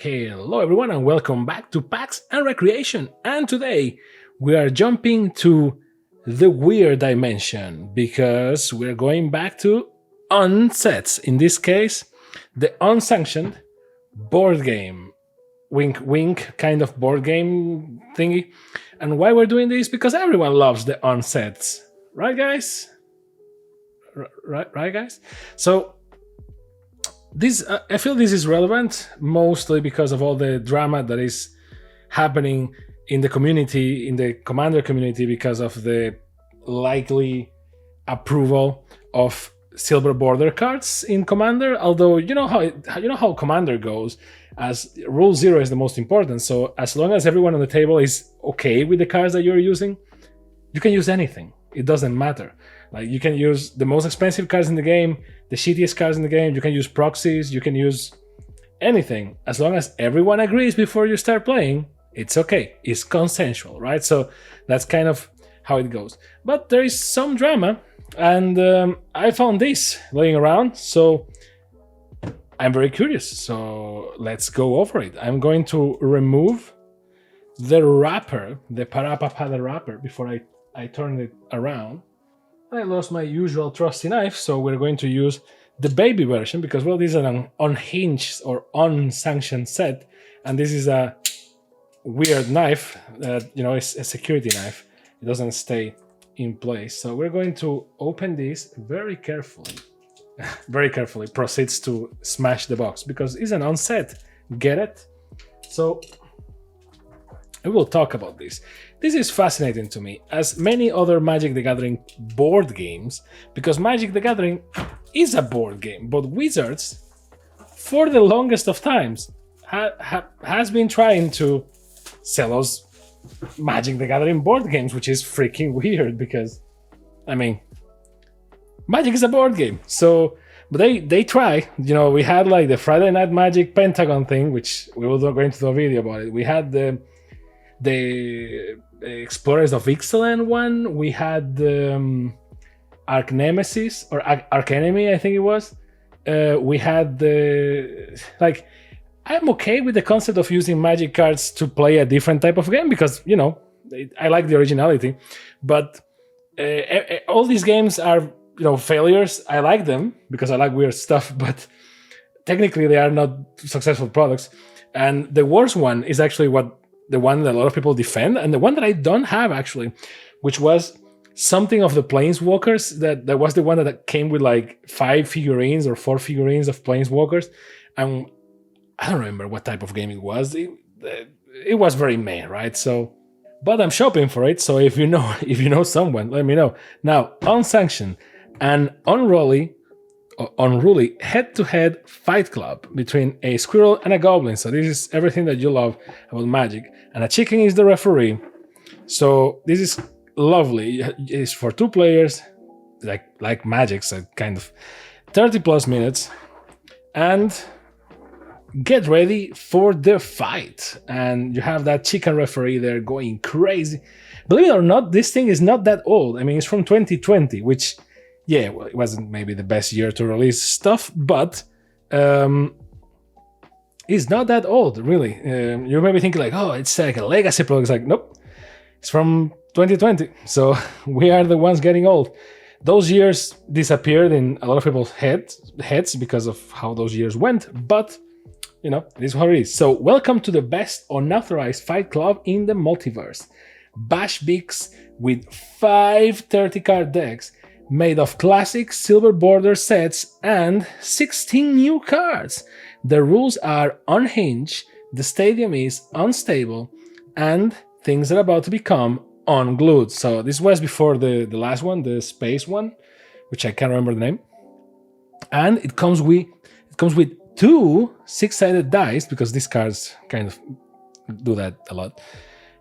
Hello everyone and welcome back to PAX and Recreation, and today we are jumping to the weird dimension because we're going back to unsets, in this case the unsanctioned board game, wink wink kind of board game thingy. And why we're doing this? Because everyone loves the unsets, right guys? Right guys? So this I feel this is relevant mostly because of all the drama that is happening in the community, in the Commander community, because of the likely approval of silver border cards in Commander. Although you know how Commander goes, as rule 0 is the most important. So as long as everyone on the table is okay with the cards that you're using, you can use anything. It doesn't matter. Like, you can use the most expensive cards in the game, the shittiest cards in the game, you can use proxies, you can use anything. As long as everyone agrees before you start playing, it's okay. It's consensual, right? So that's kind of how it goes. But there is some drama, and I found this laying around, so I'm very curious. So let's go over it. I'm going to remove the wrapper, the Parapapa wrapper, before I turn it around. I lost my usual trusty knife, so we're going to use the baby version because, well, this is an unhinged or unsanctioned set, and this is a weird knife that, you know, is a security knife. It doesn't stay in place. So we're going to open this very carefully. Very carefully. Proceeds to smash the box because it's an unset. Get it? So we will talk about this. This is fascinating to me, as many other Magic the Gathering board games, because Magic the Gathering is a board game, but Wizards, for the longest of times, has been trying to sell us Magic the Gathering board games, which is freaking weird because, I mean, Magic is a board game. So, but they try. You know, we had like the Friday Night Magic Pentagon thing, which we will go into a video about it. We had the Explorers of Ixalan one. We had the Arch Nemesis or Arch Enemy, I think it was. We had the, like, I'm okay with the concept of using Magic cards to play a different type of game because, you know, I like the originality. But all these games are, you know, failures. I like them because I like weird stuff, but technically they are not successful products. And the worst one is actually the one that a lot of people defend, and the one that I don't have actually, which was something of the Planeswalkers. That was the one that came with like 5 figurines or 4 figurines of Planeswalkers, and I don't remember what type of game it was. It was very meh, right? So, but I'm shopping for it. So if you know someone, let me know. Now, unsanctioned and unruly head-to-head fight club between a squirrel and a goblin. So this is everything that you love about Magic. And a chicken is the referee. So this is lovely. It's for 2 players, like Magic, so kind of 30 plus minutes. And get ready for the fight. And you have that chicken referee there going crazy. Believe it or not, this thing is not that old. I mean, it's from 2020, which, yeah, well, it wasn't maybe the best year to release stuff, but it's not that old, really. You may be thinking like, oh, it's like a legacy product. It's like, nope, it's from 2020. So we are the ones getting old. Those years disappeared in a lot of people's heads because of how those years went, but, you know, it is what it is. So welcome to the best unauthorized fight club in the multiverse. Bash Bigs with 5 30-card decks made of classic silver border sets and 16 new cards. The rules are unhinged, the stadium is unstable, and things are about to become unglued. So this was before the last one, the space one, which I can't remember the name. And it comes with 2 6-sided dice, because these cards kind of do that a lot.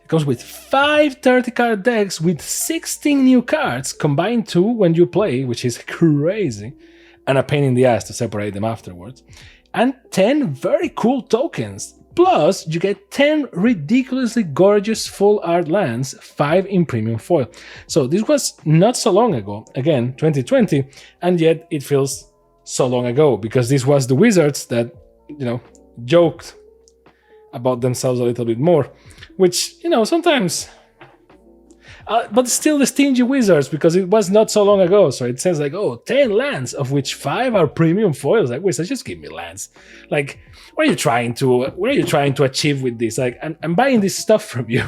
It comes with 5 30-card decks with 16 new cards, combined 2 when you play, which is crazy, and a pain in the ass to separate them afterwards. And 10 very cool tokens. Plus, you get 10 ridiculously gorgeous full art lands, 5 in premium foil. So this was not so long ago, again, 2020, and yet it feels so long ago, because this was the Wizards that, you know, joked about themselves a little bit more, which, you know, sometimes... but still the stingy wizards, because it was not so long ago. So it says like, oh, 10 lands, of which 5 are premium foils. Like, wizards, just give me lands. Like, what are you trying to achieve with this? Like, I'm buying this stuff from you.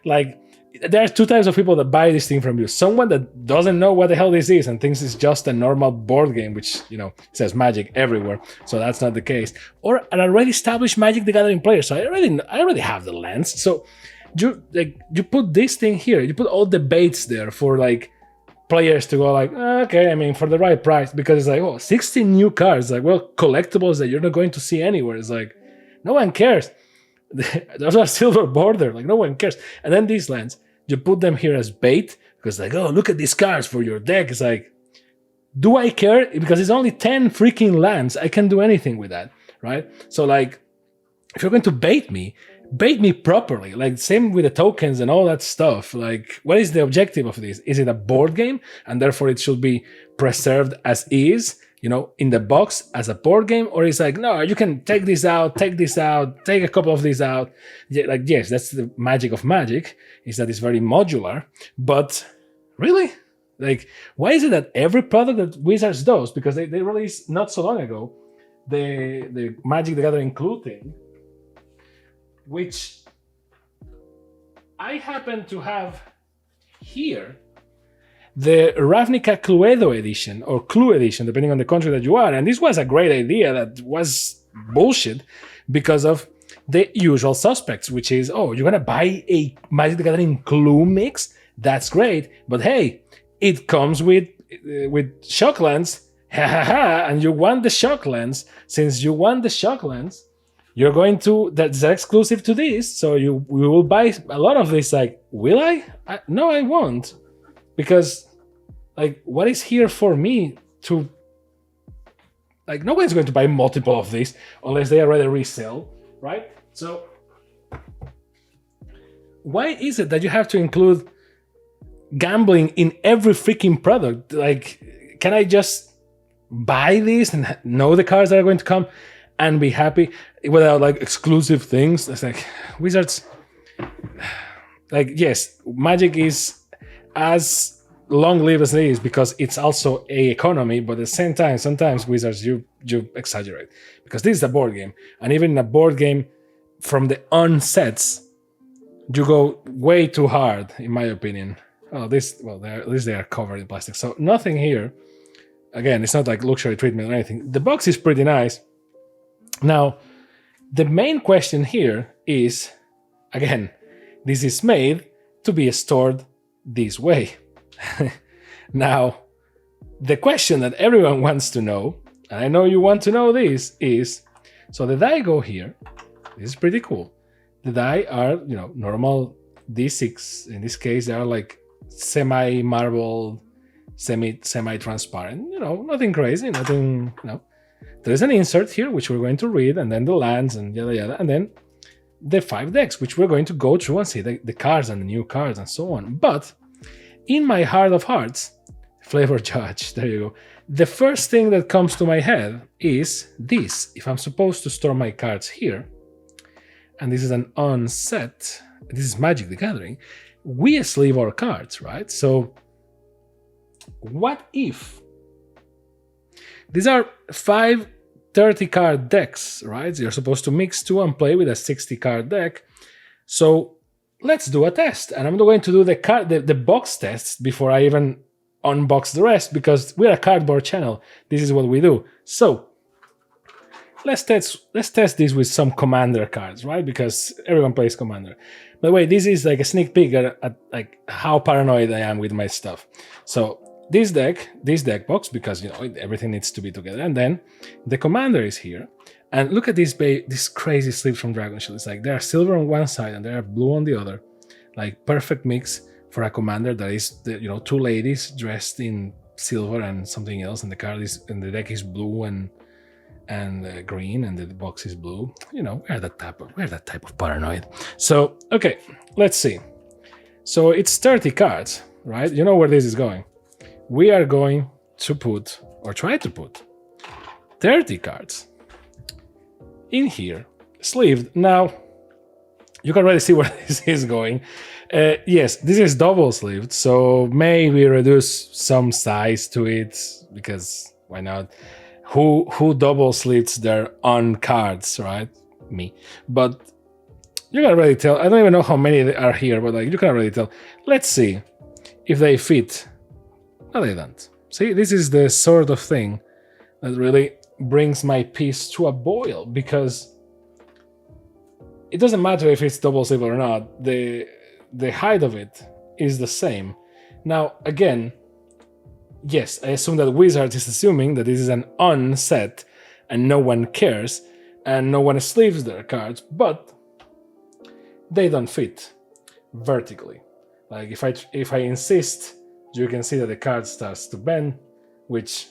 Like, there are two types of people that buy this thing from you. Someone that doesn't know what the hell this is and thinks it's just a normal board game, which, you know, says Magic everywhere. So that's not the case. Or an already established Magic the Gathering player. So I already have the lands. So you put this thing here, you put all the baits there for like players to go like, okay, I mean, for the right price, because it's like, oh, 16 new cards, like, well, collectibles that you're not going to see anywhere. It's like, no one cares. Those are silver border, like no one cares. And then these lands, you put them here as bait, because like, oh, look at these cards for your deck. It's like, do I care? Because it's only 10 freaking lands. I can do anything with that, right? So like, if you're going to bait me properly. Like, same with the tokens and all that stuff. Like, what is the objective of this? Is it a board game and therefore it should be preserved as is, you know, in the box as a board game? Or is like, no, you can take this out, take this out, take a couple of these out. Yeah, like, yes, that's the magic of Magic, is that it's very modular. But really? Like, why is it that every product that Wizards does, because they released not so long ago the Magic the Gathering Clue thing, which I happen to have here, the Ravnica Cluedo edition, or Clue edition, depending on the country that you are. And this was a great idea that was bullshit because of the usual suspects, which is, oh, you're gonna buy a Magic the Gathering Clue mix? That's great, but hey, it comes with Shocklands, ha ha ha, and you want the Shocklands. Since you want the Shocklands, you're going to, that's exclusive to this, so we will buy a lot of this. Like, will I? No, I won't. Because, like, what is here for me to... Like, nobody's going to buy multiple of these unless they already resell, right? So, why is it that you have to include gambling in every freaking product? Like, can I just buy this and know the cards that are going to come and be happy without like exclusive things? It's like, Wizards, like, yes, Magic is as long-lived as it is because it's also a economy, but at the same time, sometimes Wizards, you exaggerate, because this is a board game, and even in a board game, from the onsets, you go way too hard, in my opinion. Oh, at least they are covered in plastic, so nothing here. Again, it's not like luxury treatment or anything. The box is pretty nice. Now, the main question here is, again, this is made to be stored this way. Now, the question that everyone wants to know, and I know you want to know this, is, so the die go here. This is pretty cool. The die are, you know, normal D6. In this case, they are like semi-marbled, semi-transparent. You know, nothing crazy, nothing, you know. There's an insert here, which we're going to read, and then the lands and yada yada, and then the 5 decks, which we're going to go through and see the cards and the new cards and so on. But in my heart of hearts, Flavor Judge, there you go, the first thing that comes to my head is this. If I'm supposed to store my cards here, and this is an onset, this is Magic the Gathering, we sleeve our cards, right? So what if these are 5 30-card decks, right? You're supposed to mix 2 and play with a 60-card deck. So let's do a test. And I'm going to do the box tests before I even unbox the rest, because we're a cardboard channel. This is what we do. So let's test this with some Commander cards, right? Because everyone plays Commander. By the way, this is like a sneak peek at like how paranoid I am with my stuff. So this deck box, because, you know, everything needs to be together, and then the Commander is here, and look at this crazy sleeve from Dragon Shield. It's like there are silver on one side and there are blue on the other, like perfect mix for a Commander that is, you know, 2 ladies dressed in silver and something else, and the deck is blue and green, and the box is blue. You know, we're that type of paranoid. So okay, let's see. So it's 30 cards, right? You know where this is going. We are going to put, or try to put, 30 cards in here, sleeved. Now, you can already see where this is going. Yes, this is double sleeved, so maybe reduce some size to it, because why not? Who double sleeves their on cards, right? Me. But you can already tell. I don't even know how many are here, but like you can already tell. Let's see if they fit. No, they don't. See, this is the sort of thing that really brings my piece to a boil, because it doesn't matter if it's double sleeve or not. The height of it is the same. Now, again, yes, I assume that Wizards is assuming that this is an on set and no one cares and no one sleeves their cards, but they don't fit vertically. Like if I insist, you can see that the card starts to bend, which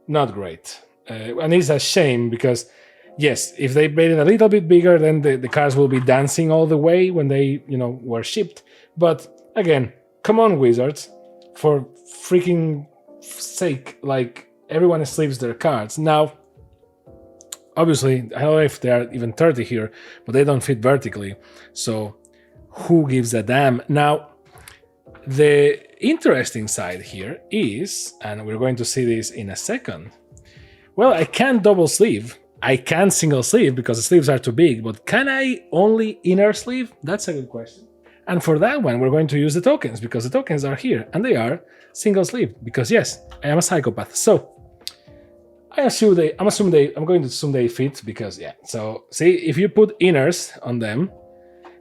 not great. And it's a shame because yes, if they made it a little bit bigger, then the cards will be dancing all the way when they, were shipped. But again, come on, Wizards, for freaking sake, like everyone sleeves their cards. Now, obviously, I don't know if they are even 30 here, but they don't fit vertically. So who gives a damn? Now, the interesting side here is, and we're going to see this in a second, well, I can't double sleeve. I can single sleeve because the sleeves are too big, but can I only inner sleeve? That's a good question. And for that one, we're going to use the tokens because the tokens are here and they are single sleeve because yes, I am a psychopath. So I'm going to assume they fit because yeah. So see, if you put inners on them,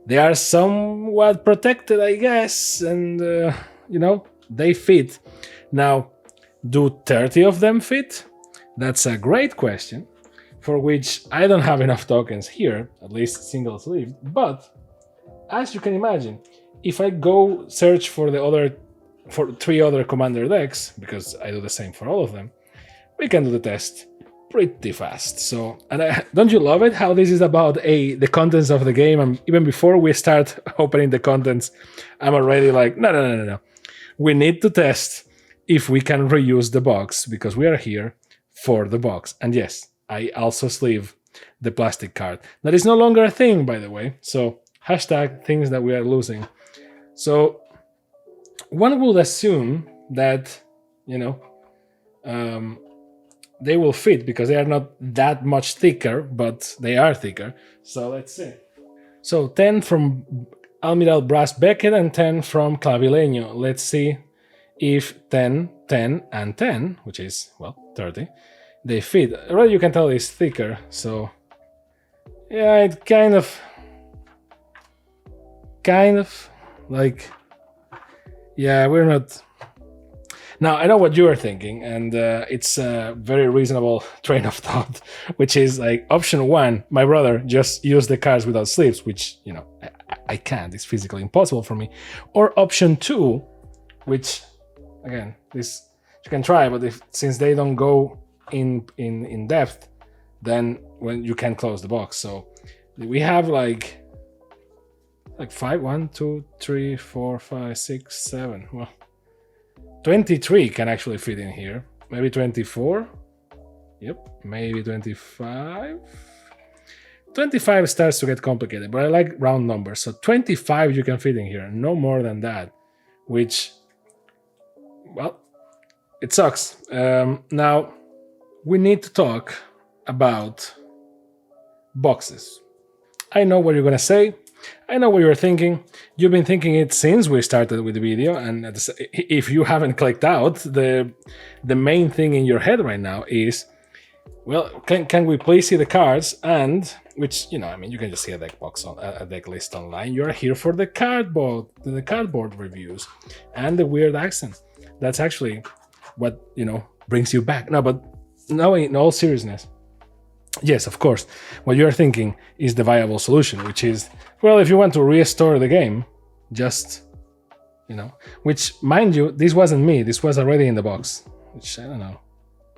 they are somewhat protected, I guess, and they fit. Now, do 30 of them fit? That's a great question, for which I don't have enough tokens here, at least single sleeve. But as you can imagine, if I go search for 3 other commander decks, because I do the same for all of them, we can do the test pretty fast. So, and don't you love it how this is about the contents of the game, and even before we start opening the contents, I'm already like, no. We need to test if we can reuse the box, because we are here for the box. And yes, I also sleeve the plastic card. That is no longer a thing, by the way. So hashtag things that we are losing. So one would assume that, they will fit because they are not that much thicker, but they are thicker. So let's see. So 10 from Almiral Brass Beckett and 10 from Clavileño. Let's see if 10, 10, and 10, which is, 30, they fit. Already you can tell it's thicker, so yeah, it kind of like, yeah, we're not. Now, I know what you are thinking, and it's a very reasonable train of thought, which is like option 1, my brother just use the cards without sleeves, which, I can't, it's physically impossible for me. Or option 2, which, again, this you can try, but since they don't go in depth, then when you can close the box. So we have like 5, 1, 2, 3, 4, 5, 6, 7. Well, 23 can actually fit in here. Maybe 24. Yep, maybe 25. 25 starts to get complicated, but I like round numbers. So 25 you can fit in here, no more than that, which, well, it sucks. Now, we need to talk about boxes. I know what you're gonna say. I know what you're thinking. You've been thinking it since we started with the video, and if you haven't clicked out, the main thing in your head right now is, well, can we please see the cards? And which, you can just see a deck box on a deck list online. You're here for the cardboard reviews and the weird accent. That's actually what brings you back. No, but no, in all seriousness, yes, of course, what you're thinking is the viable solution, which is, well, if you want to restore the game, just, which, mind you, this wasn't me. This was already in the box, which I don't know.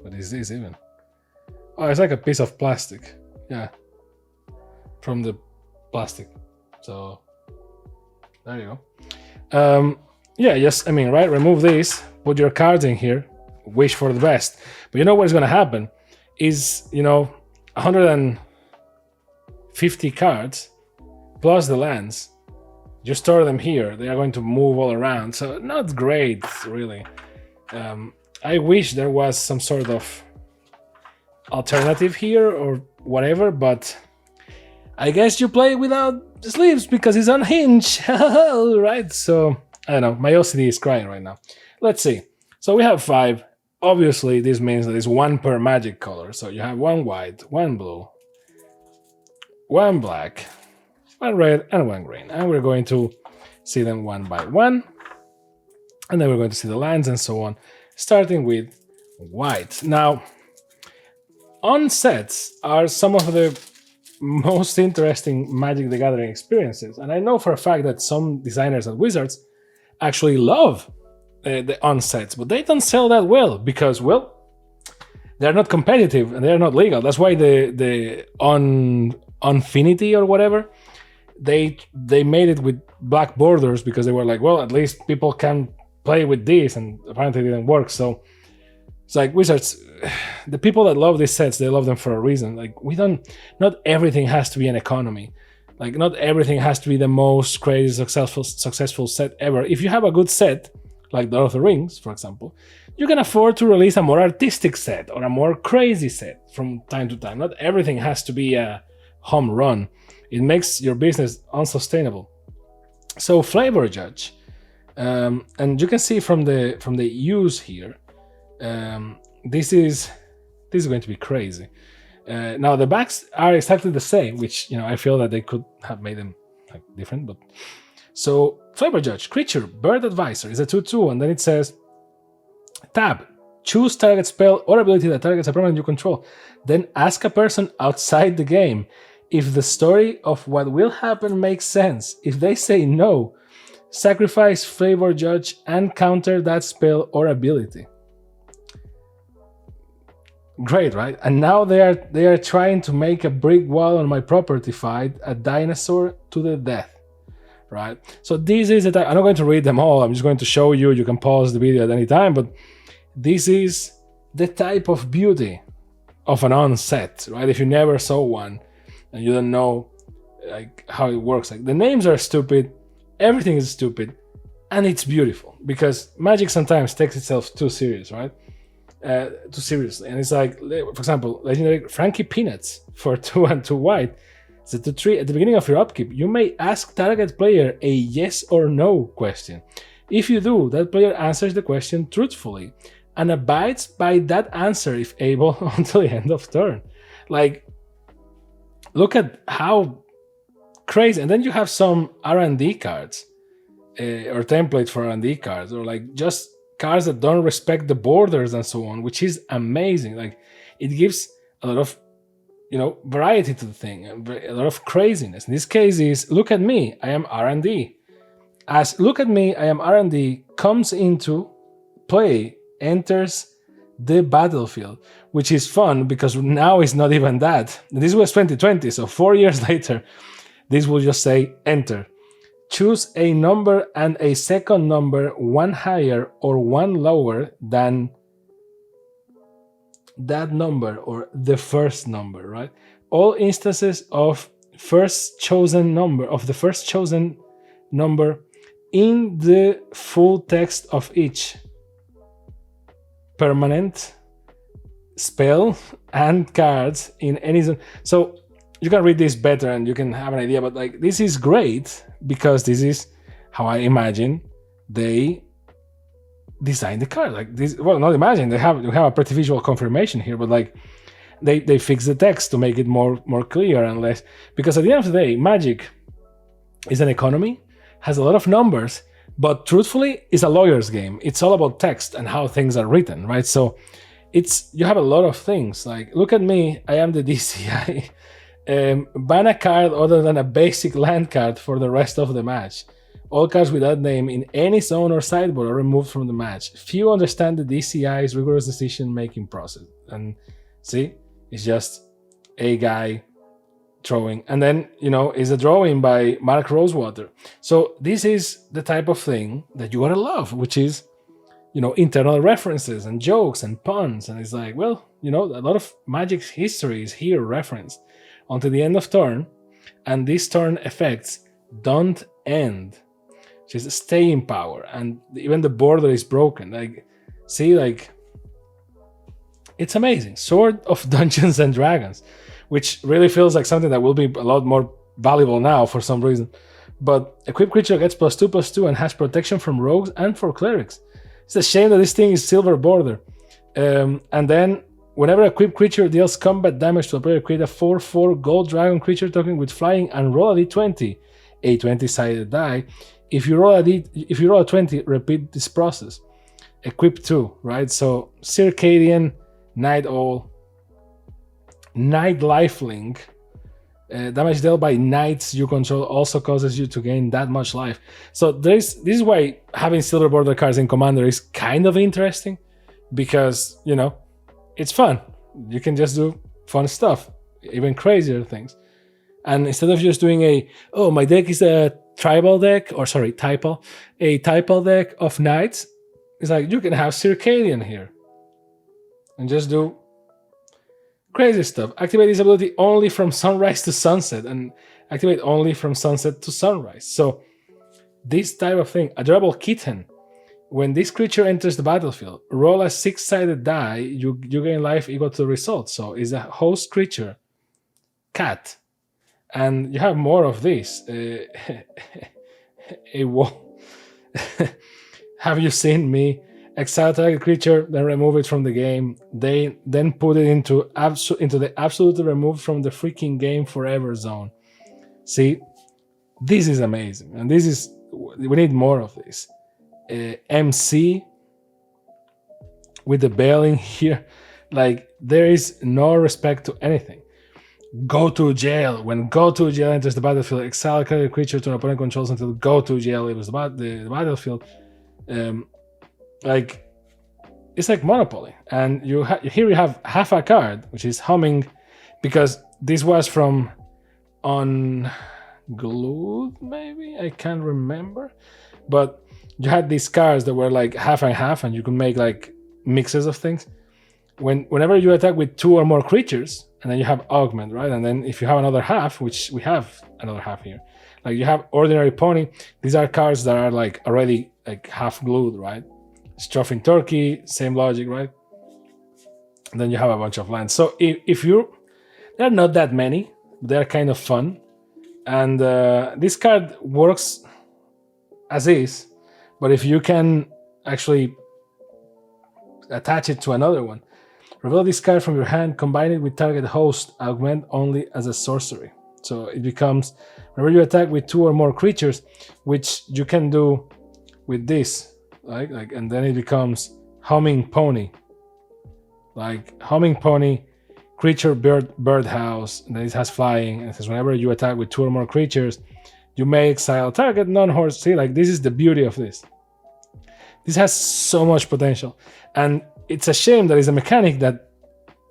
What is this even? Oh, it's like a piece of plastic. Yeah. From the plastic. So, there you go. Yeah, just, right? Remove this, put your cards in here, wish for the best. But you know what's going to happen is, 150 cards plus the lands. You store them here, they are going to move all around, so not great, really. I wish there was some sort of alternative here or whatever, but I guess you play without sleeves because it's unhinged, right? So, I don't know, my OCD is crying right now. Let's see. So we have 5. Obviously, this means that it's 1 per magic color. So you have 1 white, 1 blue, 1 black, 1 red, and 1 green. And we're going to see them one by one. And then we're going to see the lands and so on, starting with white. Now, onsets are some of the most interesting Magic the Gathering experiences. And I know for a fact that some designers at Wizards actually love the onsets, but they don't sell that well because, well, they're not competitive and they're not legal. That's why the Onfinity or whatever, they made it with black borders because they were like, well, at least people can play with this, and apparently it didn't work. So it's like Wizards, the people that love these sets, they love them for a reason. Like, not everything has to be an economy. Like, not everything has to be the most crazy successful set ever. If you have a good set, like Lord of the Rings, for example, you can afford to release a more artistic set or a more crazy set from time to time. Not everything has to be a home run. It makes your business unsustainable. So Flavor Judge, and you can see from the use here, this is going to be crazy. Now the backs are exactly the same, which, you know, I feel that they could have made them like different, but so Flavor Judge, creature, bird advisor is a 2/2, and then it says tab, choose target spell or ability that targets a permanent you control. Then ask a person outside the game if the story of what will happen makes sense. If they say no, sacrifice Flavor Judge and counter that spell or ability. Great, right? And now they are trying to make a brick wall on my property fight a dinosaur to the death. Right? So this is I'm not going to read them all. I'm just going to show you. You can pause the video at any time, but this is the type of beauty of an onset, right? If you never saw one and you don't know like how it works, like the names are stupid, everything is stupid, and it's beautiful because Magic sometimes takes itself too serious, right? Too seriously, and it's like, for example, legendary Frankie Peanuts for 2 and 2 white. So to 3, at the beginning of your upkeep, you may ask target player a yes or no question. If you do, that player answers the question truthfully and abides by that answer if able until the end of turn. Like, look at how crazy. And then you have some R&D cards or templates for R&D cards, or like just cards that don't respect the borders and so on, which is amazing. Like, it gives a lot of, you know, variety to the thing, a lot of craziness. In this case is, look at me, I am R&D. As look at me, I am R&D comes into play, enters the battlefield, which is fun because now it's not even that. This was 2020, so 4 years later, this will just say enter. Choose a number and a second number, 1 higher or 1 lower than that number or the first number, right? All instances of the first chosen number in the full text of each permanent, spell, and cards in any zone. So you can read this better and you can have an idea, but like, this is great because this is how I imagine they design the card. Like this, well, not imagine, they have a pretty visual confirmation here, but like they fix the text to make it more clear and less, because at the end of the day, Magic is an economy, has a lot of numbers, but truthfully it's a lawyer's game. It's all about text and how things are written, right? So you have a lot of things like, look at me, I am the DCI. Ban a card other than a basic land card for the rest of the match. All cards with that name in any zone or sideboard are removed from the match. Few understand the DCI's rigorous decision-making process. And see, it's just a guy drawing. And then, you know, it's a drawing by Mark Rosewater. So this is the type of thing that you gotta love, which is, you know, internal references and jokes and puns. And it's like, well, you know, a lot of Magic's history is here referenced until the end of turn. and these turn effects don't end. Just stay in power, and even the border is broken. Like, see, like, it's amazing. Sword of Dungeons and Dragons, which really feels like something that will be a lot more valuable now for some reason. But equipped creature gets +2/+2 and has protection from rogues and for clerics. It's a shame that this thing is silver border. And then whenever a equipped creature deals combat damage to a player, create a 4/4 gold dragon creature token with flying and roll a d20, a 20-sided die. If you roll a 20, repeat this process. Equip 2, right? So Circadian, Night Owl, Night Lifelink. Damage dealt by knights you control also causes you to gain that much life. So this is why having silver border cards in Commander is kind of interesting, because, you know, it's fun. You can just do fun stuff, even crazier things. And instead of just doing my deck is a tribal deck, or sorry, a typal deck of knights, it's like you can have Circadian here and just do crazy stuff. Activate this ability only from sunrise to sunset, and activate only from sunset to sunrise. So this type of thing, a durable kitten. When this creature enters the battlefield, roll a 6-sided die, you gain life equal to the result. So it's a host creature, cat. And you have more of this. A wall. Have you seen me? Exile target creature, then remove it from the game. They then put it into the absolutely removed from the freaking game forever zone. See, this is amazing, and we need more of this. MC with the bailing here, like there is no respect to anything. Go to jail. When go to jail enters the battlefield, exile target creature to an opponent controls until go to jail leaves the battlefield. Like, it's like Monopoly, and here you have half a card, which is Humming, because this was from Unglued, maybe, I can't remember, but you had these cards that were like half and half, and you could make like mixes of things. Whenever you attack with 2 or more creatures, and then you have Augment, right? And then if you have another half, which we have another half here, like you have Ordinary Pony. These are cards that are like already like half glued, right? Stuffing Turkey, same logic, right? And then you have a bunch of lands. So if there are not that many, they're kind of fun. And this card works as is, but if you can actually attach it to another one, reveal this card from your hand, combine it with target host, augment only as a sorcery. So it becomes, whenever you attack with 2 or more creatures, which you can do with this, like, and then it becomes Humming Pony. Like Humming Pony, creature birdhouse, and then it has flying, and it says whenever you attack with 2 or more creatures, you may exile target non-horse. See, like, this is the beauty of this. This has so much potential, and it's a shame that it's a mechanic that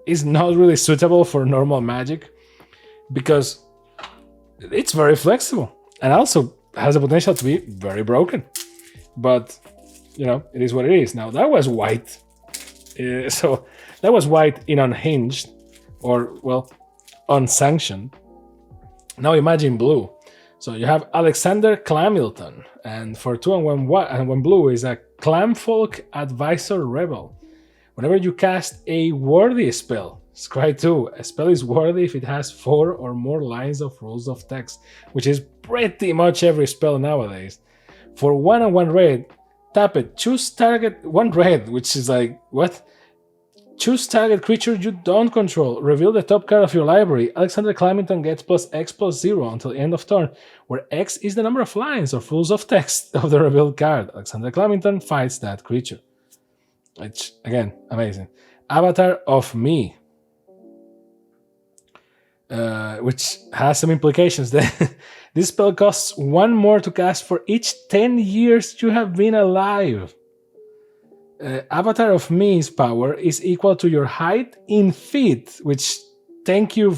is not really suitable for normal Magic, because it's very flexible and also has the potential to be very broken. But you know, it is what it is. Now that was white, so that was white in Unhinged, or well, Unsanctioned. Now imagine blue. So you have Alexander Clamilton, and for 2 and 1 blue is a Clamfolk Advisor Rebel. Whenever you cast a worthy spell, scry 2. A spell is worthy if it has 4 or more lines of rules of text, which is pretty much every spell nowadays. For 1 and 1 red, tap it. Choose target 1 red, which is like, what? Choose target creature you don't control. Reveal the top card of your library. Alexander Clamington gets +X+0 until the end of turn, where X is the number of lines or rules of text of the revealed card. Alexander Clamington fights that creature. Which, again, amazing. Avatar of Me, which has some implications. This spell costs 1 more to cast for each 10 years you have been alive. Avatar of Me's power is equal to your height in feet, which, thank you,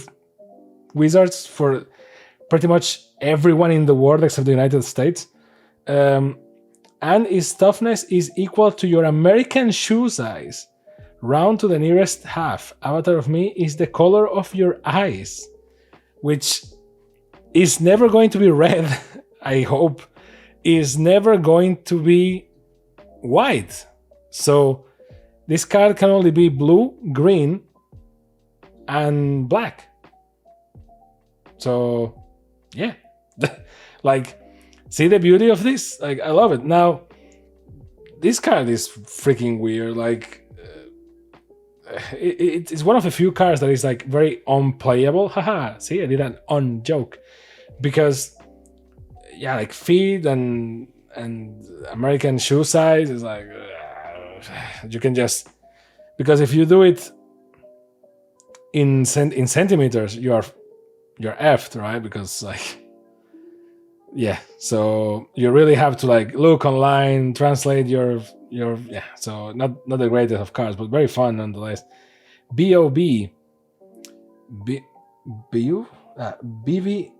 Wizards, for pretty much everyone in the world except the United States. And its toughness is equal to your American shoe size. Round to the nearest half. Avatar of Me is the color of your eyes, which is never going to be red, I hope, is never going to be white. So this card can only be blue, green, and black. So yeah, like, see the beauty of this? Like, I love it. Now, this card is freaking weird. Like, it's one of the few cards that is like very unplayable. Haha, see, I did an on joke. Because, yeah, like feet and American shoe size is like, you can just, because if you do it in centimeters, you're effed, right? Because, like, yeah, so you really have to like look online, translate your yeah. So not the greatest of cards, but very fun nonetheless. BOB, BV,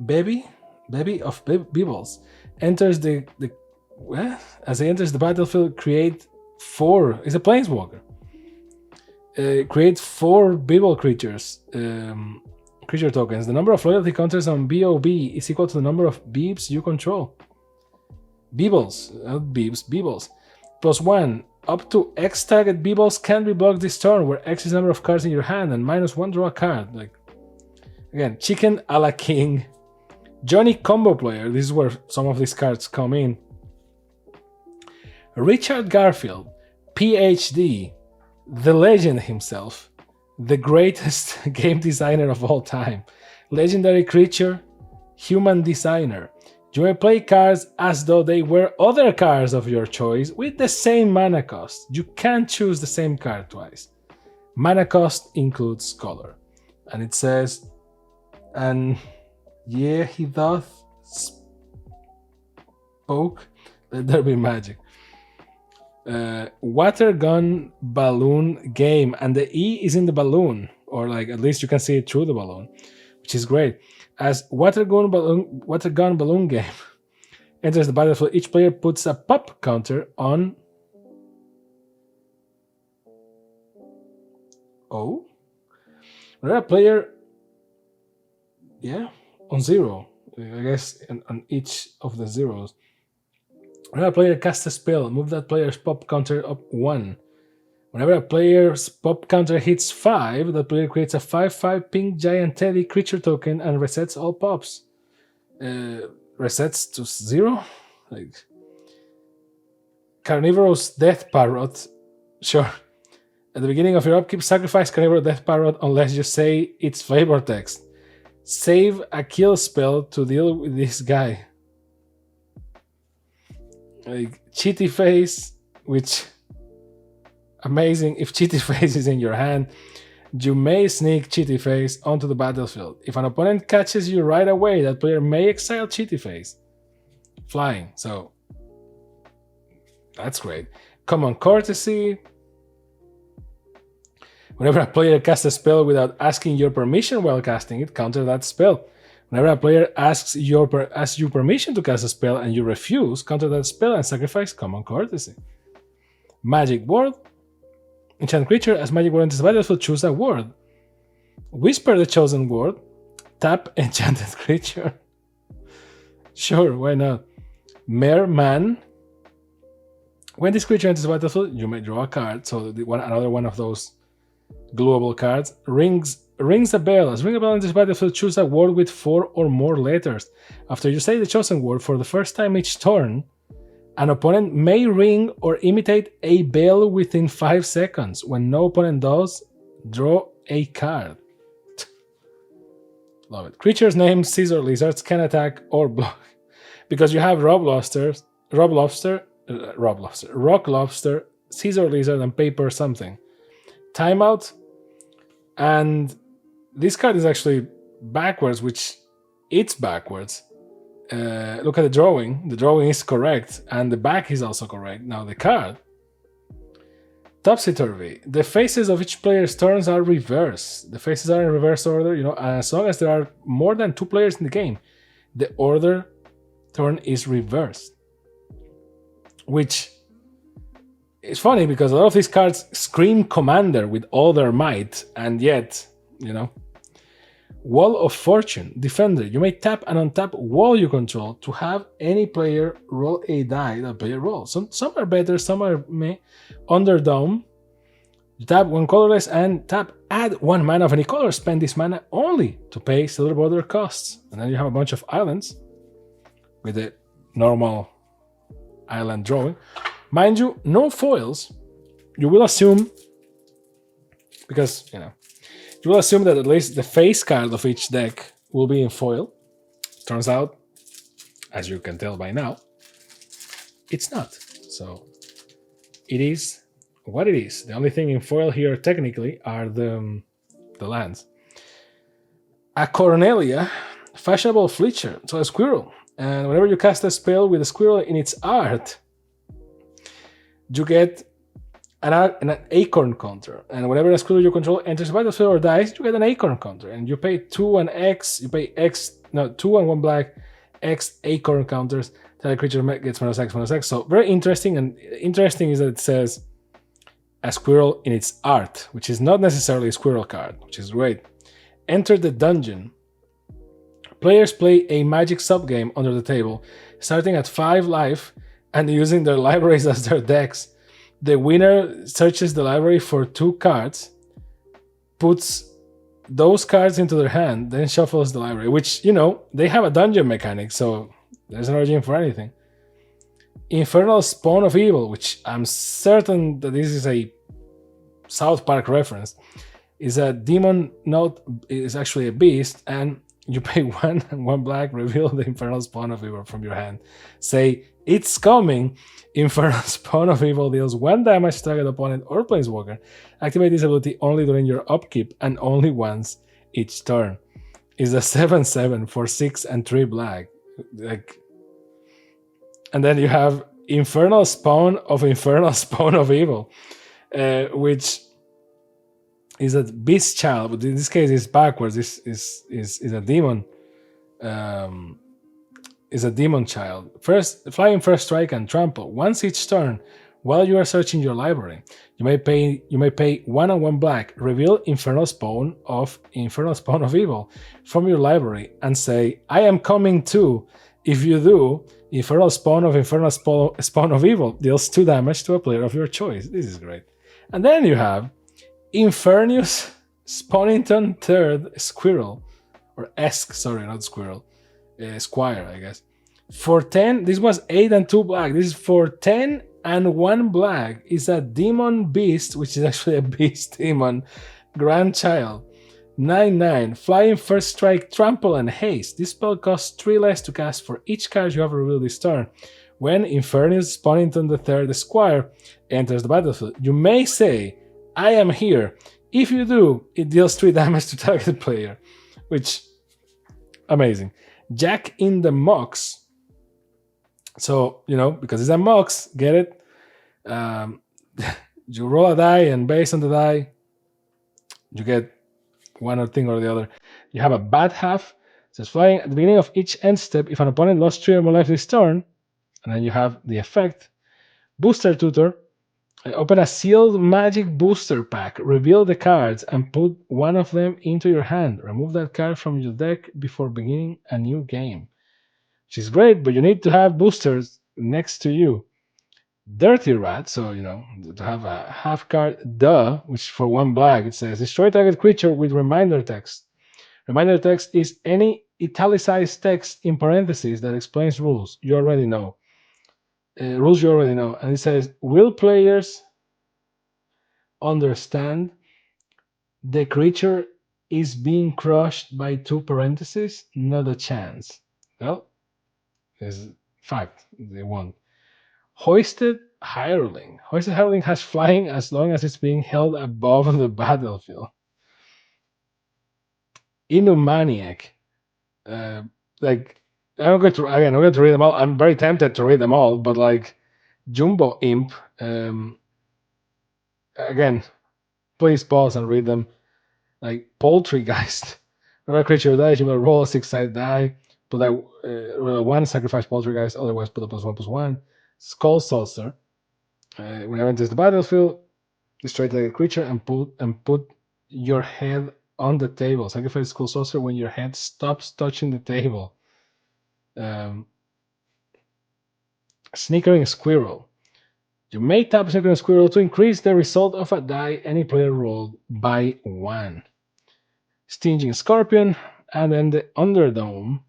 baby of Beebles enters the as he enters the battlefield, create 4. It's a planeswalker. Create 4 Beeble creatures. Creature tokens. The number of loyalty counters on BOB is equal to the number of Beebs you control. Beebles, not Beebs, Beebles. +1. Up to X target Beebles can be blocked this turn, where X is the number of cards in your hand, and -1 draw a card. Like, again, chicken a la king. Johnny Combo Player. This is where some of these cards come in. Richard Garfield, PhD, the legend himself. The greatest game designer of all time. Legendary creature, human designer. You may play cards as though they were other cards of your choice with the same mana cost. You can't choose the same card twice. Mana cost includes color. And it says, and yeah, he doth spoke, let there be magic. Water gun balloon game, and the E is in the balloon, or like at least you can see it through the balloon, which is great. As water gun balloon game enters the battlefield, each player puts a pop counter on whenever a player, on 0, I guess, on each of the zeros. Whenever a player casts a spell, move that player's pop counter up 1. Whenever a player's pop counter hits 5, that player creates a 5/5 pink giant teddy creature token and resets all pops. Resets to 0? Like, Carnivorous Death Parrot. Sure. At the beginning of your upkeep, sacrifice Carnivorous Death Parrot unless you say its flavor text. Save a kill spell to deal with this guy. Like, Cheaty Face, which, amazing. If Cheaty Face is in your hand, you may sneak Cheaty Face onto the battlefield. If an opponent catches you right away, that player may exile Cheaty Face. Flying, so that's great. Common Courtesy. Whenever a player casts a spell without asking your permission while casting it, counter that spell. Whenever a player asks you permission to cast a spell and you refuse, counter that spell and sacrifice Common Courtesy. Magic Word. Enchant creature. As magic word enters the battlefield, choose a word. Whisper the chosen word. Tap enchanted creature. Sure, why not? Merman. When this creature enters the battlefield, you may draw a card. So another one of those gluable cards. Rings a bell. As ring a bell enters the battlefield, choose a word with 4 or more letters. After you say the chosen word for the first time each turn, an opponent may ring or imitate a bell within 5 seconds. When no opponent does, draw a card. Love it. Creatures named Scissor Lizards can attack or block. Because you have Rock Lobster, Scissor Lizard, and Paper something. Timeout. And this card is actually backwards, which it's backwards. Look at the drawing. The drawing is correct, and the back is also correct. Now the card. Topsy-turvy. The faces of each player's turns are reversed. The faces are in reverse order, as long as there are more than 2 players in the game, the order turn is reversed. Which is funny because a lot of these cards scream Commander with all their might, and yet, Wall of Fortune, Defender. You may tap and untap wall you control to have any player roll a die that player rolls. Some are better, some are meh. Underdome. You tap one colorless and tap add 1 mana of any color. Spend this mana only to pay silver border costs. And then you have a bunch of islands with the normal island drawing. Mind you, no foils. You will assume, because, you will assume that at least the face card of each deck will be in foil. Turns out, as you can tell by now, it's not. So it is what it is. The only thing in foil here technically are the lands. A Cornelia, Fashionable Fletcher, so a squirrel. And whenever you cast a spell with a squirrel in its art, you get an acorn counter. And whenever a squirrel you control enters the battlefield or dies, you get an acorn counter. And you pay 2 and X, 2 and 1 black, X acorn counters. That a creature gets -X. So very interesting. And interesting is that it says a squirrel in its art, which is not necessarily a squirrel card, which is great. Enter the dungeon. Players play a magic subgame under the table, starting at 5 life and using their libraries as their decks. The winner searches the library for 2 cards, puts those cards into their hand, then shuffles the library, which, they have a dungeon mechanic, so there's an origin for anything. Infernal Spawn of Evil, which I'm certain that this is a South Park reference, is a demon note, is actually a beast, and you pay 1 and 1 black, reveal the Infernal Spawn of Evil from your hand. Say, it's coming. Infernal Spawn of Evil deals 1 damage to target opponent or planeswalker. Activate this ability only during your upkeep and only once each turn. Is a 7/7 for 6 and 3 black. And then you have Infernal Spawn of Evil, which is a beast child, but in this case it's backwards. This is a demon. Is a demon child. First, flying, first strike, and trample. Once each turn, while you are searching your library, you may pay 1 and 1 black. Reveal Infernal Spawn of Evil from your library and say, "I am coming too." If you do, Infernal Spawn of Evil deals 2 damage to a player of your choice. This is great. And then you have Infernus Spawnington III Squirrel, or Esk, sorry, not Squirrel, Squire, I guess. For 10, this was 8 and 2 black. This is for 10 and 1 black. Is a demon beast, which is actually a beast demon, grandchild. 9/9, flying, first strike, trample, and haste. This spell costs 3 less to cast for each card you have revealed this turn. When Infernus Spawnington III Squire enters the battlefield, you may say, "I am here." If you do, it deals 3 damage to target player, which, amazing. Jack in the Mox. So, because it's a Mox, get it? You roll a die, and based on the die, you get one thing or the other. You have a bad half. It says flying at the beginning of each end step. If an opponent lost 3 or more life this turn, and then you have the effect. Booster Tutor. Open a sealed magic booster pack. Reveal the cards and put one of them into your hand. Remove that card from your deck before beginning a new game. Which is great, but you need to have boosters next to you. Dirty Rat, so to have a half card, which for 1 black, it says destroy target creature with reminder text. Reminder text is any italicized text in parentheses that explains rules you already know. Rules you already know. And it says, will players understand the creature is being crushed by 2 parentheses? Not a chance. Well, it's fact, they won't. Hoisted Hireling. Hoisted Hireling has flying as long as it's being held above the battlefield. Inumaniac. I'm going to read them all. I'm very tempted to read them all, but Jumbo Imp, again, please pause and read them. Poultrygeist. Whenever a creature dies, you will roll a 6-sided die, put roll 1, sacrifice Poultrygeist, otherwise put a +1/+1. Skull Saucer. Whenever it enters the battlefield, destroy the creature and put your head on the table. Sacrifice Cool Saucer when your hand stops touching the table. Snickering Squirrel. You may tap Snickering Squirrel to increase the result of a die any player rolled by 1. Stinging Scorpion, and then the Underdome,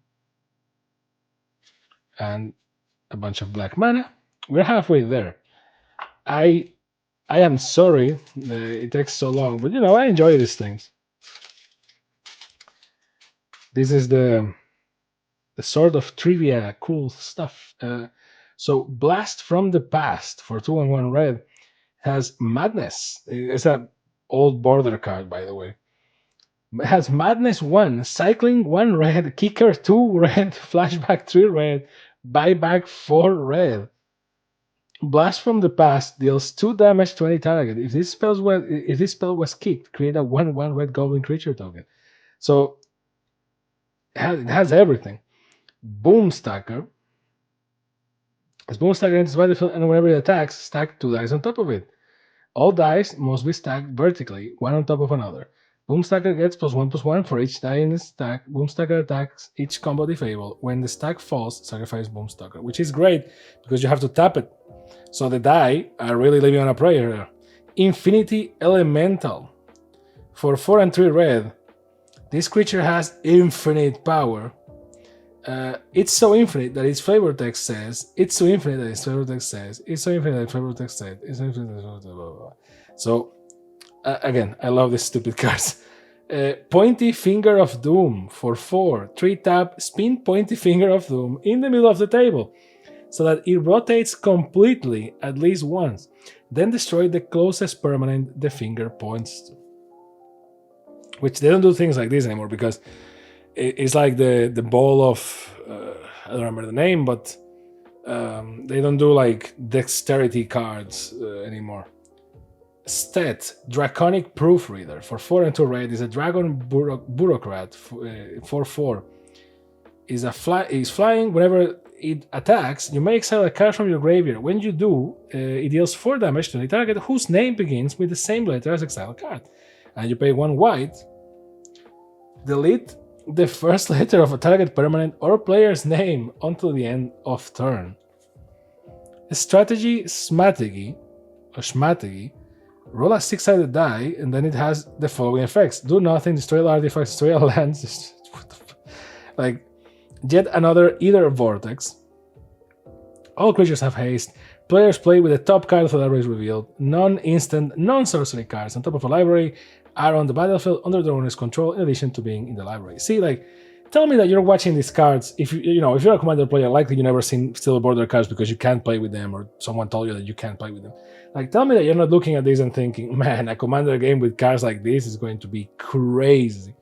and a bunch of black mana. We're halfway there. I am sorry it takes so long, but I enjoy these things. This is the sort of trivia, cool stuff. So Blast from the Past for 2 and 1 red has Madness. It's an old border card, by the way. It has Madness 1, Cycling 1 red, Kicker 2 red, Flashback 3 red, Buyback 4 red. Blast from the Past deals 2 damage to any target. If this spell was kicked, create a 1/1 red goblin creature token. So it has everything. Boomstacker. As Boomstacker enters the battlefield, and whenever it attacks, stack 2 dice on top of it. All dice must be stacked vertically, one on top of another. Boomstacker gets +1/+1 for each die in the stack. Boomstacker attacks each combat if able. When the stack falls, sacrifice Boomstacker, which is great because you have to tap it. So the die are really living on a prayer. Infinity Elemental. For 4 and 3 red, this creature has infinite power. It's so infinite that its flavor text says, it's so infinite that its flavor text says, it's so infinite that its flavor text says, it's so infinite that blah, blah, blah. So, again, I love these stupid cards. Pointy Finger of Doom for 4. 3 tap, spin Pointy Finger of Doom in the middle of the table so that it rotates completely at least once. Then destroy the closest permanent the finger points to. Which they don't do things like this anymore because it's like the ball of I don't remember the name, but they don't do like dexterity cards anymore. Stet, Draconic Proofreader for 4 and 2 red is a dragon bureaucrat for 4. Is flying. Whenever it attacks, you may exile a card from your graveyard. When you do, it deals 4 damage to any target whose name begins with the same letter as exiled card, and you pay 1 white. Delete the first letter of a target permanent or player's name until the end of turn. Strategy Smategi, roll a 6-sided die, and then it has the following effects. Do nothing, destroy all artifacts, destroy all lands. Like, yet another Either Vortex. All creatures have haste. Players play with the top card of the library is revealed. Non-instant, non-sorcery cards on top of a library are on the battlefield under the owner's control in addition to being in the library. See, like, tell me that you're watching these cards. If if you're a Commander player, likely you never seen Steel Border cards because you can't play with them, or someone told you that you can't play with them. Like, tell me that you're not looking at this and thinking, man, a Commander game with cards like this is going to be crazy.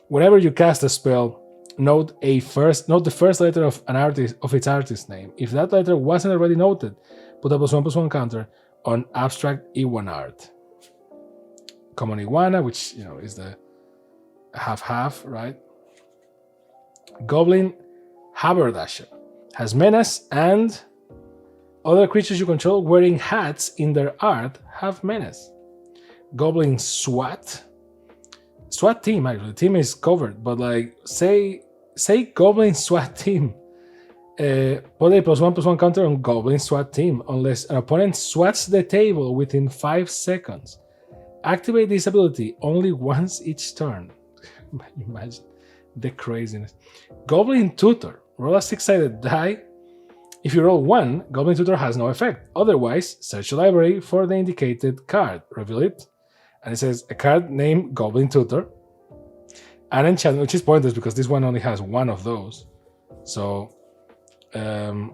Whenever you cast a spell, note the first letter of its artist's name. If that letter wasn't already noted, put a +1/+1 counter on abstract Iwan art. Common Iguana, which is the half, right? Goblin Haberdasher has menace, and other creatures you control wearing hats in their art have menace. Goblin SWAT team, actually. The team is covered, but like say Goblin SWAT team. Put a +1/+1 counter on Goblin SWAT team unless an opponent swats the table within 5 seconds. Activate this ability only once each turn. Imagine the craziness. Goblin Tutor. Roll a 6-sided die. If you roll 1, Goblin Tutor has no effect. Otherwise, search the library for the indicated card. Reveal it. And it says a card named Goblin Tutor. An enchantment, which is pointless because this one only has 1 of those. So, an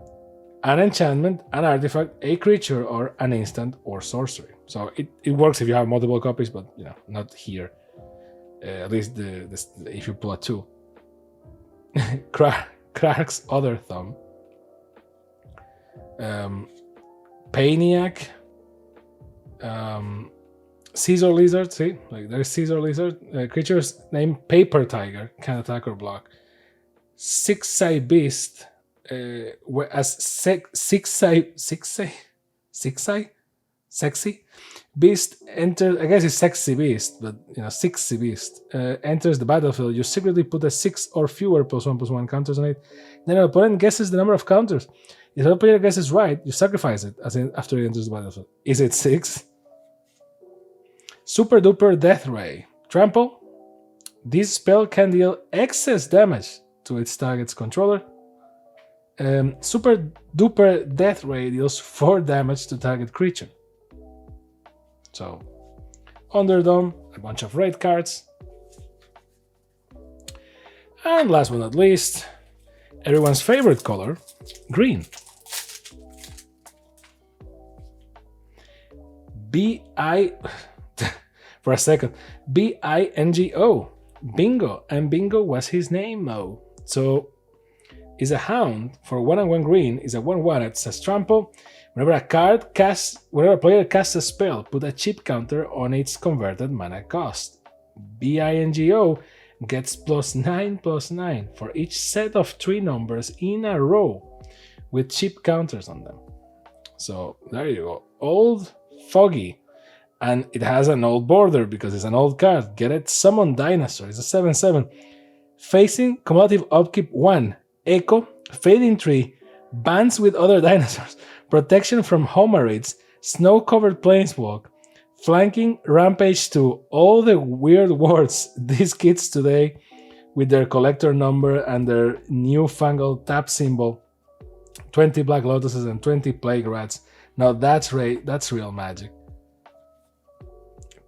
enchantment, an artifact, a creature, or an instant or sorcery. So it works if you have multiple copies, but not here. At least if you pull a 2. Cracks Other Thumb. Paniac. Caesar Lizard, see? Like there's Caesar Lizard. Creatures named Paper Tiger can attack or block. Six-Eye Beast. As Six-Eye? Sexy? Beast enters, I guess it's sexy beast, but sexy beast enters the battlefield. You secretly put a 6 or fewer +1/+1 counters on it. Then an opponent guesses the number of counters. If the player guesses right, you sacrifice it after it enters the battlefield. Is it 6? Super Duper Death Ray. Trample. This spell can deal excess damage to its target's controller. Super Duper Death Ray deals 4 damage to target creature. So, Underdome, a bunch of red cards. And last but not least, everyone's favorite color, green. For a second, Bingo. Bingo, and Bingo was his name, Mo. So, is a hound for 1/1 green, is a 1/1, it says trample. Whenever a player casts a spell, put a chip counter on its converted mana cost. Bingo gets +9/+9 for each set of 3 numbers in a row with chip counters on them. So there you go. Old Foggy. And it has an old border because it's an old card. Get it? Summon Dinosaur. It's a 7/7. Facing cumulative upkeep 1. Echo. Fading Tree. Bands with other dinosaurs. Protection from Homerids. Snow-covered Planeswalk. Flanking Rampage 2. All the weird words these kids today with their collector number and their newfangled tap symbol. 20 Black Lotuses and 20 Plague Rats. Now that's real magic.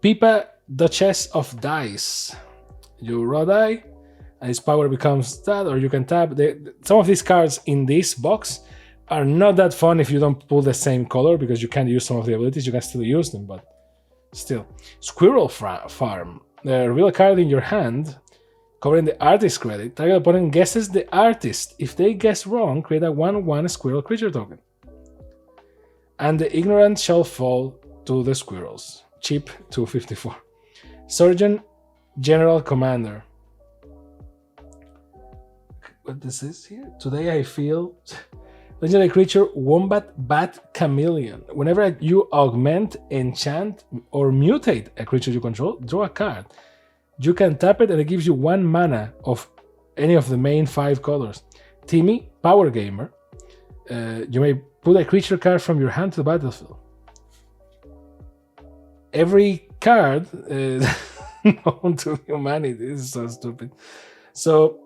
Pipa, Duchess of Dice. You raw die, and its power becomes that, or you can tap. Some of these cards in this box are not that fun if you don't pull the same color, because you can't use some of the abilities. You can still use them, but still. Squirrel Farm. The reveal card in your hand, covering the artist credit. Target opponent guesses the artist. If they guess wrong, create a 1/1 squirrel creature token. And the ignorant shall fall to the squirrels. Cheap 254. Surgeon General Commander. What this is here? Today I feel legendary creature Wombat Bat Chameleon. Whenever you augment, enchant, or mutate a creature you control, draw a card. You can tap it and it gives you 1 mana of any of the main 5 colors. Timmy, Power Gamer. You may put a creature card from your hand to the battlefield. Every card known to humanity. This is so stupid. So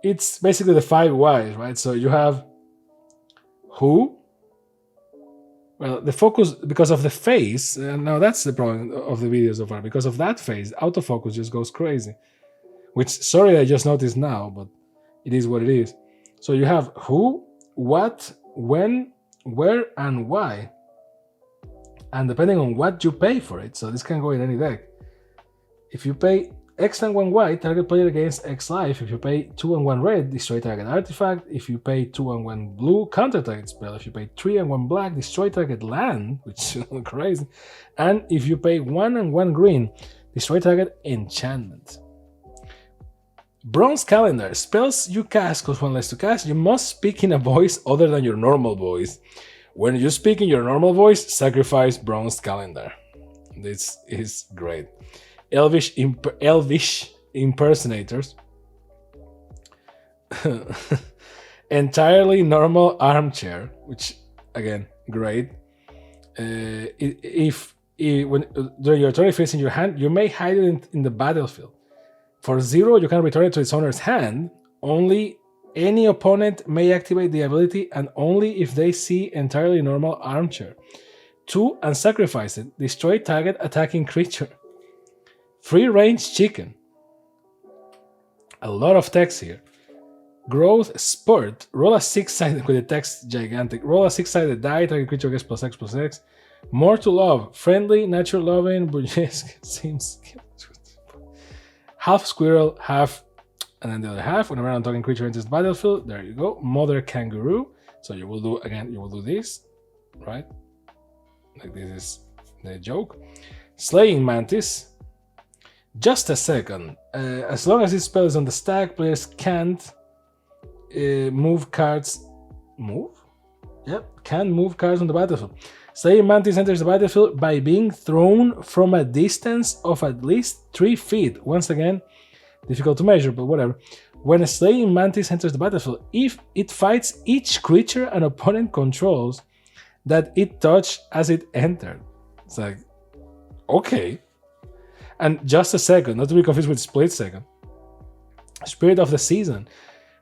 it's basically the 5 Ys, right? So you have who? Well, the focus, because of the face, now that's the problem of the video so far. Because of that face, autofocus just goes crazy. Which, sorry, I just noticed now, but it is what it is. So you have who, what, when, where, and why. And depending on what you pay for it, so this can go in any deck. If you pay X and 1 white, target player gains X life. If you pay 2 and 1 red, destroy target artifact. If you pay 2 and 1 blue, counter target spell. If you pay 3 and 1 black, destroy target land, which is crazy. And if you pay 1 and 1 green, destroy target enchantment. Bronze Calendar. Spells you cast cost 1 less to cast. You must speak in a voice other than your normal voice. When you speak in your normal voice, sacrifice Bronze Calendar. This is great. Elvish Impersonators. Entirely Normal Armchair, which, again, great. When during your turn, if it's in your hand, you may hide it in the battlefield. For 0, you can return it to its owner's hand. Only any opponent may activate the ability, and only if they see Entirely Normal Armchair. 2, and sacrifice it. Destroy target attacking creature. Free range chicken. A lot of text here. Growth Spurt. Roll a 6-sided with the text gigantic. Roll a 6-sided die. Target creature gets +X/+X. More to love. Friendly, nature loving, burlesque. Seems half squirrel, half, and then the other half. Whenever I'm talking creature enters the battlefield, there you go. Mother kangaroo. So you will do this, right? Like this is the joke. Slaying mantis. Just a second. As long as this spell is on the stack, players can't move cards. Move? Yep, can move cards on the battlefield. Slaying Mantis enters the battlefield by being thrown from a distance of at least 3 feet. Once again, difficult to measure, but whatever. When a Slaying Mantis enters the battlefield, if it fights each creature an opponent controls that it touched as it entered. It's like, okay. And just a second, not to be confused with split second. Spirit of the Season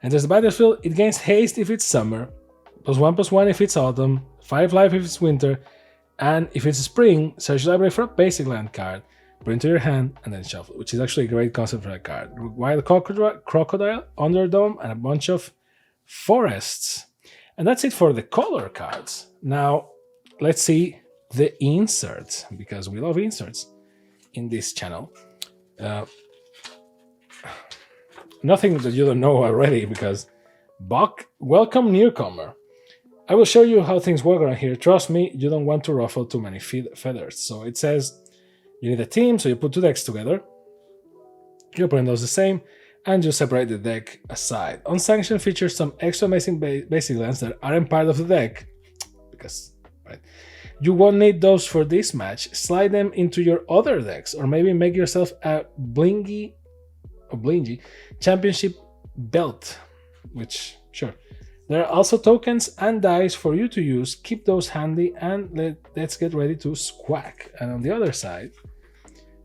enters the battlefield, it gains haste if it's summer, +1/+1 if it's autumn, 5 life if it's winter, and if it's spring, search library for a basic land card, bring to your hand, and then shuffle, which is actually a great concept for a card. Wild Crocodile, Underdome, and a bunch of forests. And that's it for the color cards. Now, let's see the inserts, because we love inserts in this channel. Nothing that you don't know already, because Buck, welcome newcomer. I will show you how things work around here. Trust me, you don't want to ruffle too many feathers. So it says you need a team, so you put 2 decks together. You put those the same, and you separate the deck aside. Unsanctioned features some extra amazing basic lands that aren't part of the deck, because, right? You won't need those for this match. Slide them into your other decks, or maybe make yourself a blingy championship belt, which, sure. There are also tokens and dice for you to use. Keep those handy, and let's get ready to squack. And on the other side,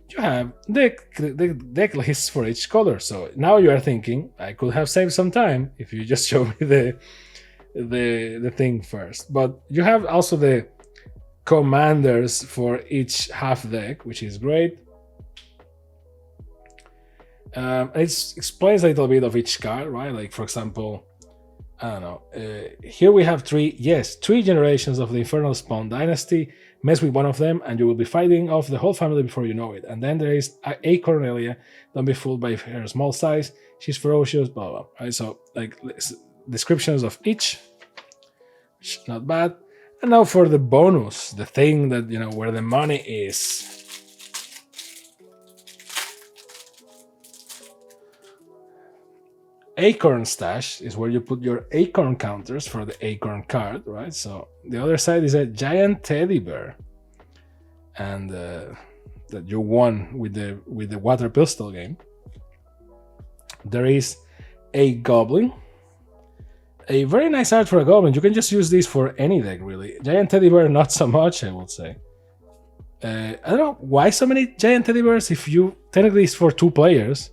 you have the deck lists for each color. So now you are thinking, I could have saved some time if you just show me the thing first. But you have also the commanders for each half deck, which is great. It explains a little bit of each card, right? Like, for example, I don't know. Here we have 3 generations of the Infernal Spawn Dynasty. Mess with one of them, and you will be fighting off the whole family before you know it. And then there is a Cornelia. Don't be fooled by her small size. She's ferocious, blah, blah. Right? So, like, descriptions of each. Not bad. And now for the bonus, the thing that, you know, where the money is. Acorn Stash is where you put your acorn counters for the acorn card, right? So the other side is a giant teddy bear, and that you won with the water pistol game. There is a goblin, a very nice art for a goblin. You can just use these for any deck, really. Giant teddy bear, not so much, I would say. I don't know why so many giant teddy bears. If you technically it's for 2 players.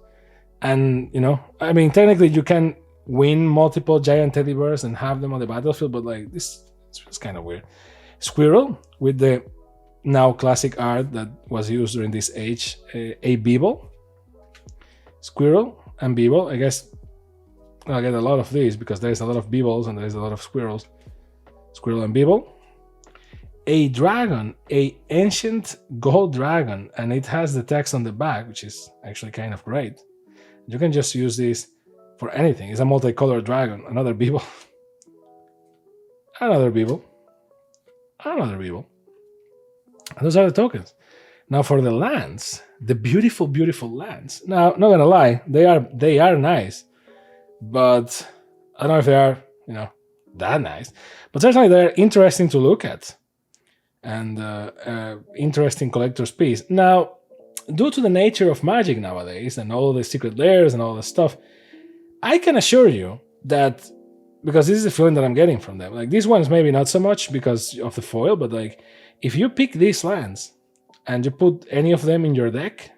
And, you know, I mean, technically you can win multiple giant teddy bears and have them on the battlefield, but like this is kind of weird. Squirrel with the now classic art that was used during this age, a Beeble. Squirrel and Beeble. I guess I'll get a lot of these because there's a lot of Beebles and there's a lot of squirrels. Squirrel and Beeble. A dragon, a ancient gold dragon, and it has the text on the back, which is actually kind of great. You can just use this for anything. It's a multicolored dragon. Another Beeble. Another Beeble. Another Beeble. And those are the tokens. Now for the lands, the beautiful, beautiful lands. Now, not gonna lie, they are nice, but I don't know if they are, you know, that nice. But certainly they're interesting to look at, and interesting collector's piece. Now, due to the nature of Magic nowadays and all the secret layers and all the stuff, I can assure you that, because this is the feeling that I'm getting from them, like these ones maybe not so much because of the foil, but like if you pick these lands and you put any of them in your deck,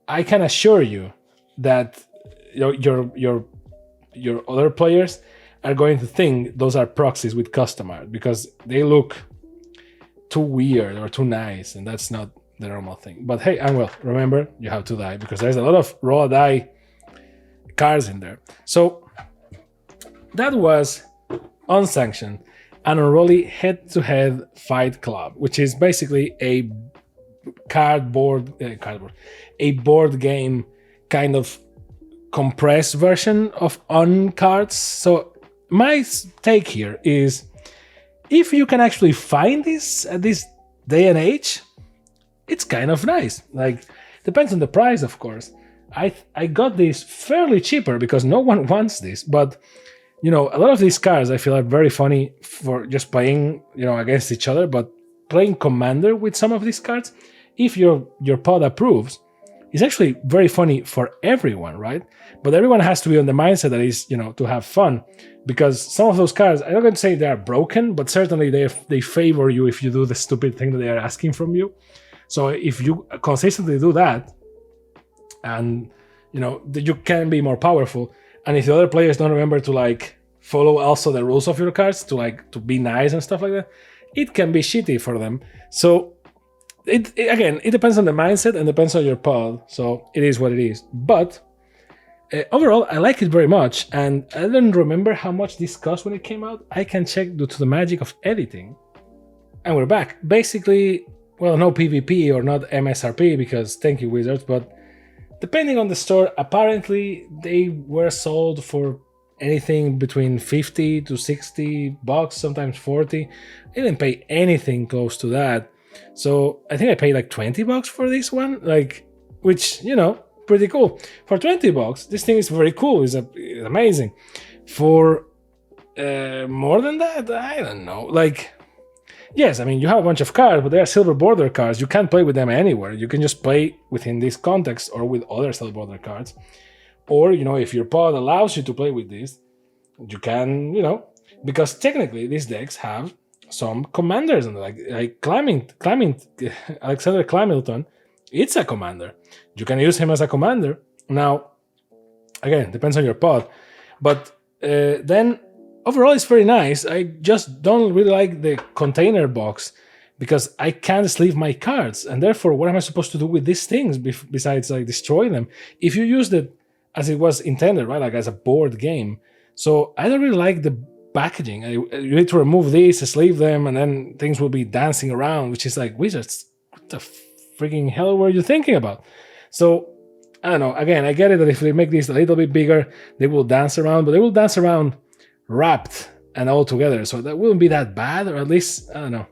I can assure you that your other players are going to think those are proxies with custom art because they look too weird or too nice, and that's not the normal thing. But hey, and well, remember, you have to die because there's a lot of raw die cards in there. So that was Unsanctioned, an unruly head-to-head fight club, which is basically a board game kind of compressed version of cards. So my take here is, if you can actually find this at this day and age, it's kind of nice. Like, depends on the price, of course. I got this fairly cheaper because no one wants this, but a lot of these cards I feel are very funny for just playing, against each other, but playing Commander with some of these cards, if your pod approves, is actually very funny for everyone, right? But everyone has to be on the mindset that is, to have fun, because some of those cards, I'm not going to say they are broken, but certainly they favor you if you do the stupid thing that they are asking from you. So if you consistently do that, and you can be more powerful, and if the other players don't remember to follow also the rules of your cards to be nice and stuff like that, it can be shitty for them. So it depends on the mindset and depends on your pod. So it is what it is. But overall, I like it very much, and I don't remember how much this cost when it came out. I can check due to the magic of editing. And we're back. Basically, well, no PvP or not MSRP, because thank you, Wizards, but depending on the store, apparently they were sold for anything between $50 to $60, sometimes $40. I didn't pay anything close to that. So I think I paid like $20 for this one, which, pretty cool. For $20, this thing is very cool. It's amazing. For more than that, I don't know. Yes, I mean, you have a bunch of cards, but they are silver border cards. You can't play with them anywhere. You can just play within this context or with other silver border cards. Or, if your pod allows you to play with this, you can, because technically these decks have some commanders in it, like climbing, Alexander Clamilton, it's a commander. You can use him as a commander. Now, again, depends on your pod. But then overall, it's very nice. I just don't really like the container box because I can't sleeve my cards. And therefore, what am I supposed to do with these things besides destroy them? If you use it as it was intended, right, as a board game. So I don't really like the packaging. You need to remove these, sleeve them, and then things will be dancing around, which is Wizards, what the freaking hell were you thinking about? So, I don't know. Again, I get it that if they make these a little bit bigger, they will dance around, but they will dance around wrapped and all together. So that wouldn't be that bad, or at least, I don't know.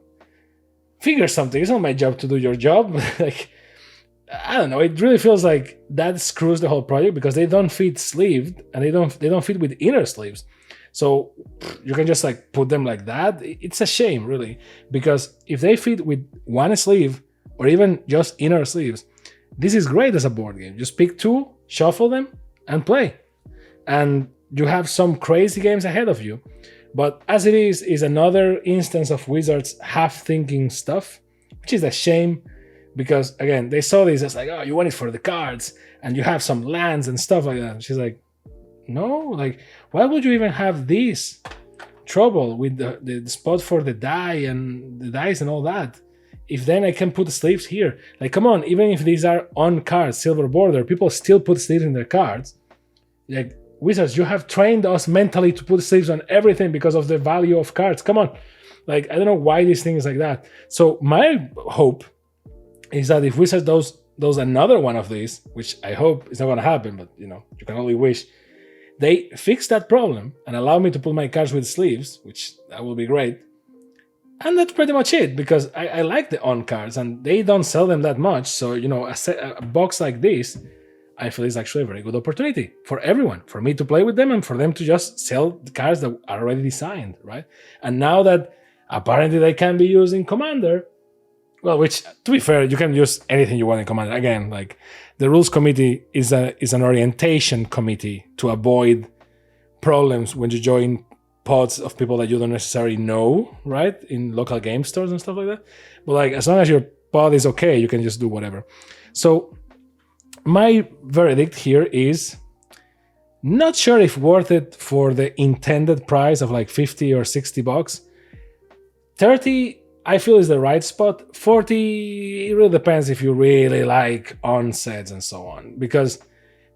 Figure something. It's not my job to do your job. I don't know. It really feels like that screws the whole project because they don't fit sleeved and they don't fit with inner sleeves. So you can just put them like that. It's a shame, really, because if they fit with one sleeve or even just inner sleeves, this is great as a board game. Just pick two, shuffle them, and play. And you have some crazy games ahead of you. But as it is another instance of Wizards half-thinking stuff, which is a shame. Because, again, they saw this as oh, you want it for the cards, and you have some lands and stuff like that. And she's like, no, why would you even have this trouble with the spot for the die and the dice and all that? If then I can put the sleeves here. Come on, even if these are on cards, silver border, people still put sleeves in their cards. Wizards, you have trained us mentally to put sleeves on everything because of the value of cards. Come on. I don't know why this thing is like that. So my hope is that if Wizards does another one of these, which I hope is not going to happen, but you can only wish, they fix that problem and allow me to put my cards with sleeves, which that will be great. And that's pretty much it, because I like the on cards and they don't sell them that much. So, a box like this, I feel is actually a very good opportunity for everyone, for me to play with them and for them to just sell the cards that are already designed, right? And now that apparently they can be used in Commander, well, which, to be fair, you can use anything you want in Commander. Again, the rules committee is an orientation committee to avoid problems when you join pods of people that you don't necessarily know, right? In local game stores and stuff like that. But as long as your pod is okay, you can just do whatever. So my verdict here is not sure if worth it for the intended price of $50 or $60. 30 I feel is the right spot. 40, it really depends if you really like onsets and so on, because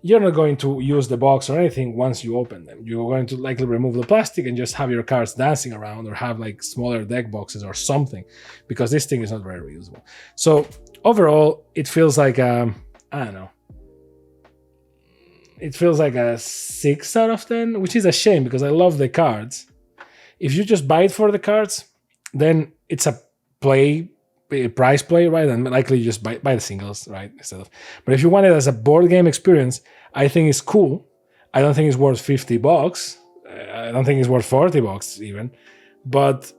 you're not going to use the box or anything once you open them. You're going to likely remove the plastic and just have your cards dancing around, or have smaller deck boxes or something, because this thing is not very reusable. So overall, it feels I don't know. It feels like a 6 out of 10, which is a shame because I love the cards. If you just buy it for the cards, then it's a price play, right? And likely you just buy the singles, right? But if you want it as a board game experience, I think it's cool. I don't think it's worth $50. I don't think it's worth $40 even, but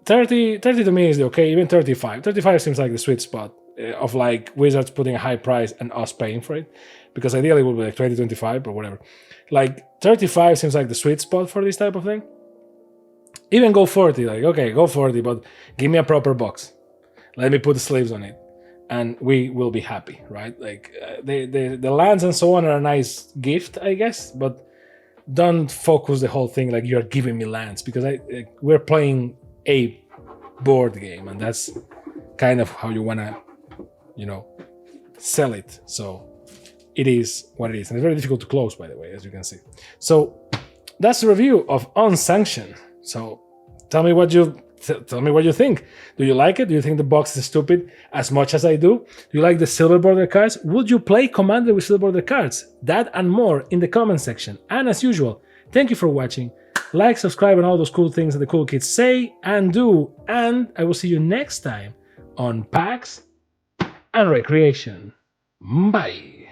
30 to me is okay. Even 35 seems like the sweet spot of like Wizards putting a high price and us paying for it, because ideally it would be like 20, 25 or whatever. Like 35 seems like the sweet spot for this type of thing. Even go 40, like okay, go 40, but give me a proper box. Let me put the sleeves on it, and we will be happy, right? Like the lands and so on are a nice gift, I guess, but don't focus the whole thing like you're giving me lands, because we're playing a board game, and that's kind of how you wanna, sell it. So it is what it is, and it's very difficult to close, by the way, as you can see. So that's the review of Unsanctioned. So tell me what you think. Do you like it? Do you think the box is stupid as much as I do? Do you like the silver border cards? Would you play Commander with silver border cards? That and more in the comment section. And as usual, thank you for watching. Like, subscribe, and all those cool things that the cool kids say and do. And I will see you next time on PAX and Recreation. Bye.